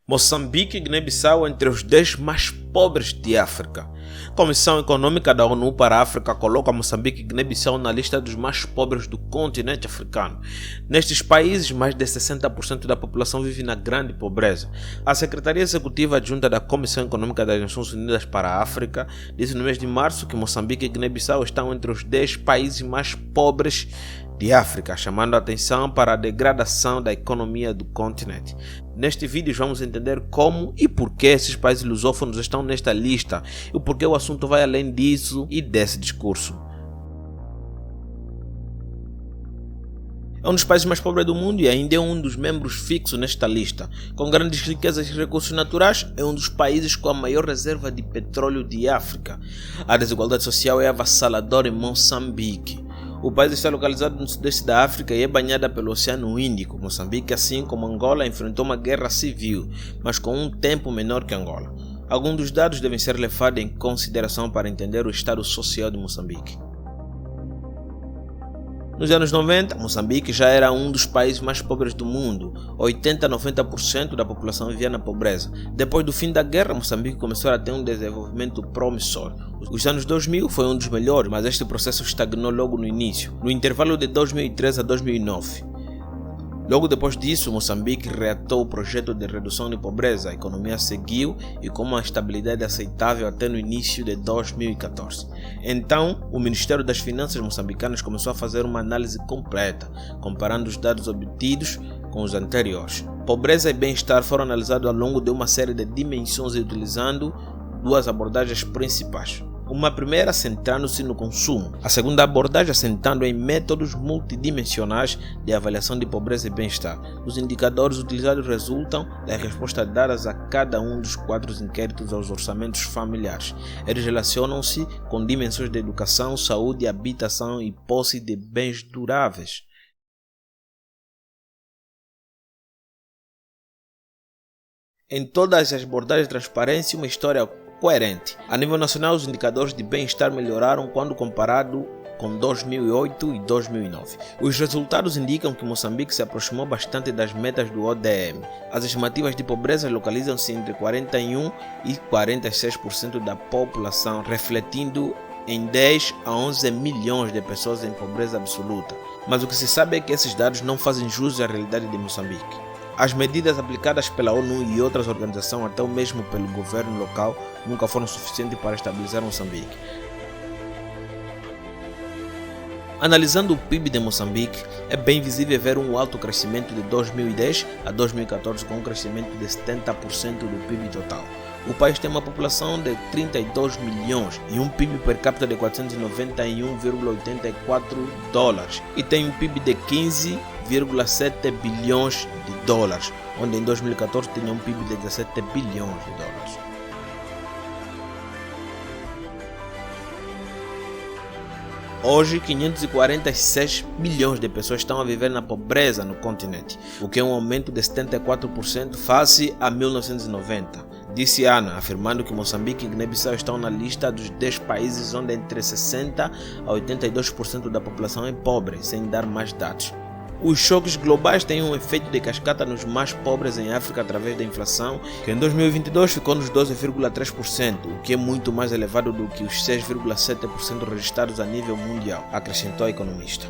Moçambique e Guiné-Bissau entre os 10 mais pobres de África. A Comissão Econômica da ONU para a África coloca Moçambique e Guiné-Bissau na lista dos mais pobres do continente africano. Nestes países, mais de 60% da população vive na grande pobreza. A Secretaria Executiva Adjunta da Comissão Econômica das Nações Unidas para a África disse no mês de março que Moçambique e Guiné-Bissau estão entre os 10 países mais pobres de África, chamando a atenção para a degradação da economia do continente. Neste vídeo vamos entender como e por que esses países lusófonos estão nesta lista e por que o assunto vai além disso e desse discurso. É um dos países mais pobres do mundo e ainda é um dos membros fixos nesta lista. Com grandes riquezas e recursos naturais, é um dos países com a maior reserva de petróleo de África. A desigualdade social é avassaladora em Moçambique. O país está localizado no sudeste da África e é banhada pelo Oceano Índico. Moçambique, assim como Angola, enfrentou uma guerra civil, mas com um tempo menor que Angola. Alguns dos dados devem ser levados em consideração para entender o estado social de Moçambique. Nos anos 90, Moçambique já era um dos países mais pobres do mundo. 80 a 90% da população vivia na pobreza. Depois do fim da guerra, Moçambique começou a ter um desenvolvimento promissor. Os anos 2000 foi um dos melhores, mas este processo estagnou logo no início, no intervalo de 2003 a 2009. Logo depois disso, Moçambique reatou o projeto de redução de pobreza. A economia seguiu e com uma estabilidade aceitável até no início de 2014. Então, o Ministério das Finanças moçambicanas começou a fazer uma análise completa, comparando os dados obtidos com os anteriores. Pobreza e bem-estar foram analisados ao longo de uma série de dimensões e utilizando duas abordagens principais. Uma primeira centrando-se no consumo, a segunda abordagem assentando em métodos multidimensionais de avaliação de pobreza e bem-estar. Os indicadores utilizados resultam das respostas dadas a cada um dos quadros inquéritos aos orçamentos familiares. Eles relacionam-se com dimensões de educação, saúde, habitação e posse de bens duráveis. Em todas as abordagens de transparência, uma história coerente. A nível nacional, os indicadores de bem-estar melhoraram quando comparado com 2008 e 2009. Os resultados indicam que Moçambique se aproximou bastante das metas do ODM. As estimativas de pobreza localizam-se entre 41% e 46% da população, refletindo em 10 a 11 milhões de pessoas em pobreza absoluta. Mas o que se sabe é que esses dados não fazem jus à realidade de Moçambique. As medidas aplicadas pela ONU e outras organizações, até mesmo pelo governo local, nunca foram suficientes para estabilizar Moçambique. Analisando o PIB de Moçambique, é bem visível ver um alto crescimento de 2010 a 2014 com um crescimento de 70% do PIB total. O país tem uma população de 32 milhões e um PIB per capita de 491,84 dólares e tem um PIB de 15,7 bilhões de dólares, onde em 2014 tinha um PIB de 17 bilhões de dólares. Hoje, 546 milhões de pessoas estão a viver na pobreza no continente, o que é um aumento de 74% face a 1990. Disse Ana, afirmando que Moçambique e Guiné-Bissau estão na lista dos 10 países onde entre 60% a 82% da população é pobre, sem dar mais dados. Os choques globais têm um efeito de cascata nos mais pobres em África através da inflação, que em 2022 ficou nos 12,3%, o que é muito mais elevado do que os 6,7% registrados a nível mundial, acrescentou a economista.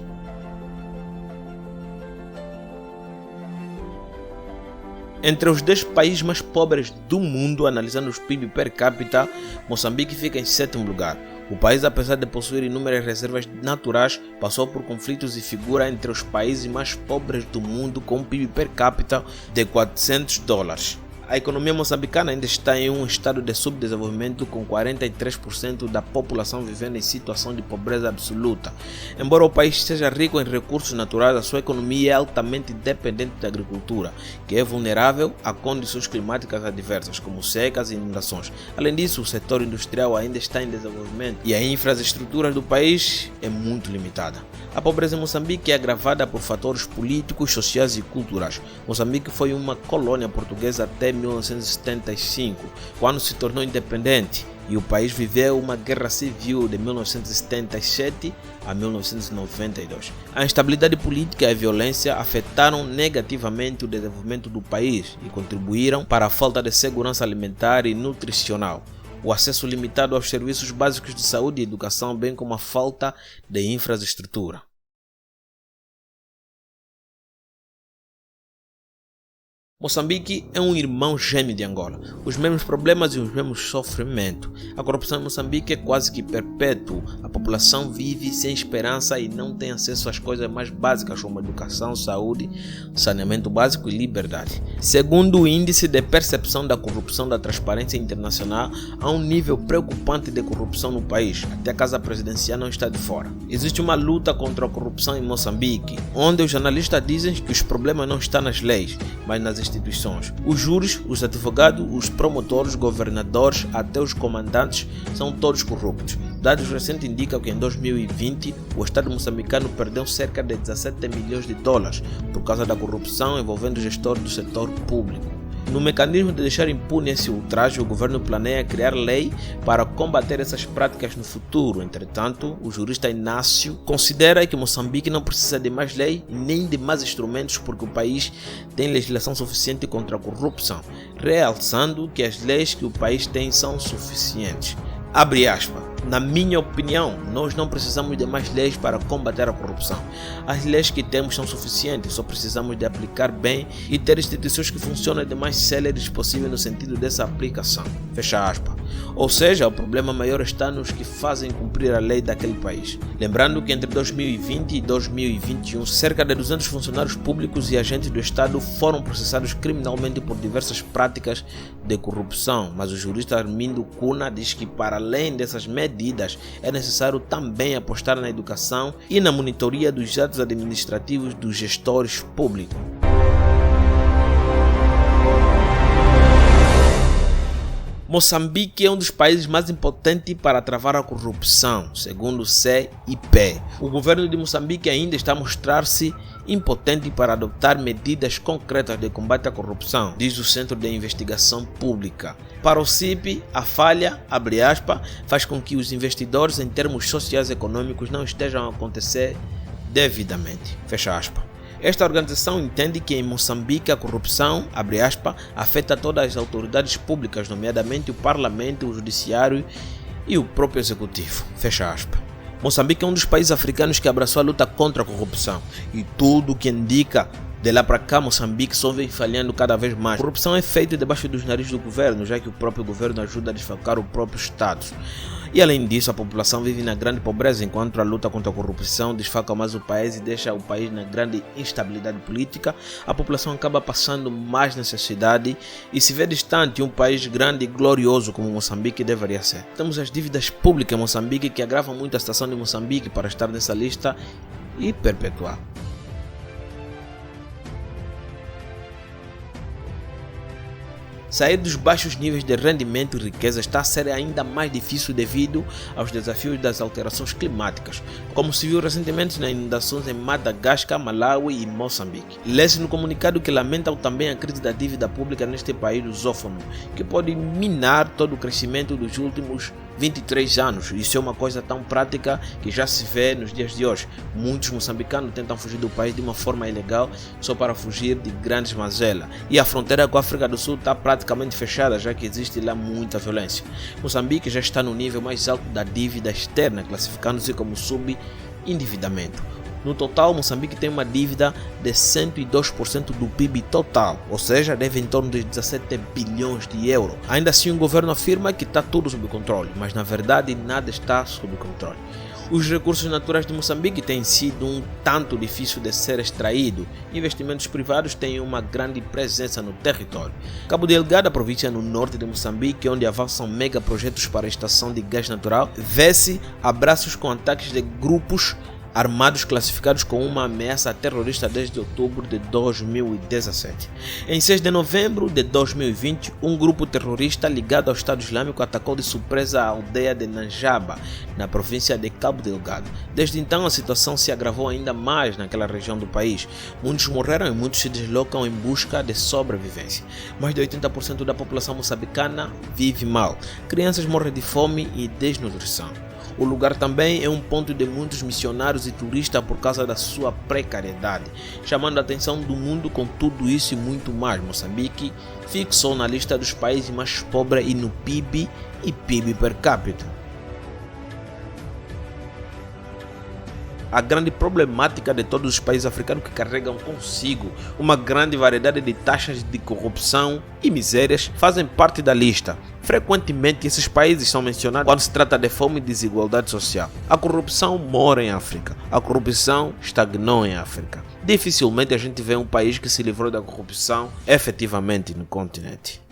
Entre os 10 países mais pobres do mundo, analisando os PIB per capita, Moçambique fica em 7º lugar. O país, apesar de possuir inúmeras reservas naturais, passou por conflitos e figura entre os países mais pobres do mundo com um PIB per capita de 400 dólares. A economia moçambicana ainda está em um estado de subdesenvolvimento, com 43% da população vivendo em situação de pobreza absoluta. Embora o país seja rico em recursos naturais, a sua economia é altamente dependente da agricultura, que é vulnerável a condições climáticas adversas, como secas e inundações. Além disso, o setor industrial ainda está em desenvolvimento e a infraestrutura do país é muito limitada. A pobreza em Moçambique é agravada por fatores políticos, sociais e culturais. Moçambique foi uma colônia portuguesa até 1975, quando se tornou independente. e o país viveu uma guerra civil de 1977 a 1992. A instabilidade política e a violência afetaram negativamente o desenvolvimento do país e contribuíram para a falta de segurança alimentar e nutricional, o acesso limitado aos serviços básicos de saúde e educação, bem como a falta de infraestrutura. Moçambique é um irmão gêmeo de Angola, os mesmos problemas e os mesmos sofrimentos. A corrupção em Moçambique é quase que perpétua, a população vive sem esperança e não tem acesso às coisas mais básicas como educação, saúde, saneamento básico e liberdade. Segundo o Índice de Percepção da Corrupção da Transparência Internacional, há um nível preocupante de corrupção no país, até a Casa Presidencial não está de fora. Existe uma luta contra a corrupção em Moçambique, onde os analistas dizem que os problemas não estão nas leis, mas nas instituições. Os júris, os advogados, os promotores, os governadores, até os comandantes são todos corruptos. Dados recentes indicam que em 2020 o Estado moçambicano perdeu cerca de 17 milhões de dólares por causa da corrupção envolvendo gestores do setor público. No mecanismo de deixar impune esse ultraje, o governo planeia criar lei para combater essas práticas no futuro. Entretanto, o jurista Inácio considera que Moçambique não precisa de mais lei nem de mais instrumentos porque o país tem legislação suficiente contra a corrupção, realçando que as leis que o país tem são suficientes. Abre aspas. Na minha opinião, nós não precisamos de mais leis para combater a corrupção. As leis que temos são suficientes, só precisamos de aplicar bem e ter instituições que funcionem de mais céleres possível no sentido dessa aplicação. Fecha aspas. Ou seja, o problema maior está nos que fazem cumprir a lei daquele país. Lembrando que entre 2020 e 2021, cerca de 200 funcionários públicos e agentes do Estado foram processados criminalmente por diversas práticas de corrupção, mas o jurista Armindo Cunha diz que para além dessas medidas, é necessário também apostar na educação e na monitoria dos atos administrativos dos gestores públicos. Moçambique é um dos países mais importantes para travar a corrupção, segundo o CIP. O governo de Moçambique ainda está a mostrar-se impotente para adotar medidas concretas de combate à corrupção, diz o Centro de Investigação Pública. Para o CIP, a falha, abre aspas, faz com que os investidores em termos sociais e econômicos não estejam a acontecer devidamente, fecha aspas. Esta organização entende que em Moçambique a corrupção, abre aspas, afeta todas as autoridades públicas, nomeadamente o parlamento, o judiciário e o próprio executivo, fecha aspas. Moçambique é um dos países africanos que abraçou a luta contra a corrupção e tudo o que indica de lá para cá Moçambique só vem falhando cada vez mais. A corrupção é feita debaixo dos narizes do governo, já que o próprio governo ajuda a desfalcar o próprio Estado. E além disso, a população vive na grande pobreza, enquanto a luta contra a corrupção desfalca mais o país e deixa o país na grande instabilidade política. A população acaba passando mais necessidade e se vê distante um país grande e glorioso como Moçambique deveria ser. Temos as dívidas públicas em Moçambique que agravam muito a situação de Moçambique para estar nessa lista e perpetuar. Sair dos baixos níveis de rendimento e riqueza está a ser ainda mais difícil devido aos desafios das alterações climáticas, como se viu recentemente nas inundações em Madagascar, Malawi e Moçambique. Lê-se no comunicado que lamentam também a crise da dívida pública neste país lusófono, que pode minar todo o crescimento dos últimos 23 anos. Isso é uma coisa tão prática que já se vê nos dias de hoje. Muitos moçambicanos tentam fugir do país de uma forma ilegal só para fugir de grandes mazelas. E a fronteira com a África do Sul está praticamente fechada, já que existe lá muita violência. Moçambique já está no nível mais alto da dívida externa, classificando-se como subendividamento. No total, Moçambique tem uma dívida de 102% do PIB total, ou seja, deve em torno de 17 bilhões de euros. Ainda assim, o governo afirma que está tudo sob controle, mas na verdade nada está sob controle. Os recursos naturais de Moçambique têm sido um tanto difícil de ser extraído. Investimentos privados têm uma grande presença no território. Cabo Delgado, a província no norte de Moçambique, onde avançam megaprojetos para a extração de gás natural, vê-se abraços com ataques de grupos armados classificados como uma ameaça terrorista desde outubro de 2017. Em 6 de novembro de 2020, um grupo terrorista ligado ao Estado Islâmico atacou de surpresa a aldeia de Nanjaba, na província de Cabo Delgado. Desde então, a situação se agravou ainda mais naquela região do país. Muitos morreram e muitos se deslocam em busca de sobrevivência. Mais de 80% da população moçambicana vive mal. Crianças morrem de fome e desnutrição. O lugar também é um ponto de muitos missionários e turistas por causa da sua precariedade, chamando a atenção do mundo com tudo isso e muito mais. Moçambique fixou na lista dos países mais pobres e no PIB e PIB per capita. A grande problemática de todos os países africanos que carregam consigo uma grande variedade de taxas de corrupção e misérias fazem parte da lista. Frequentemente esses países são mencionados quando se trata de fome e desigualdade social. A corrupção mora em África, a corrupção estagnou em África. Dificilmente a gente vê um país que se livrou da corrupção efetivamente no continente.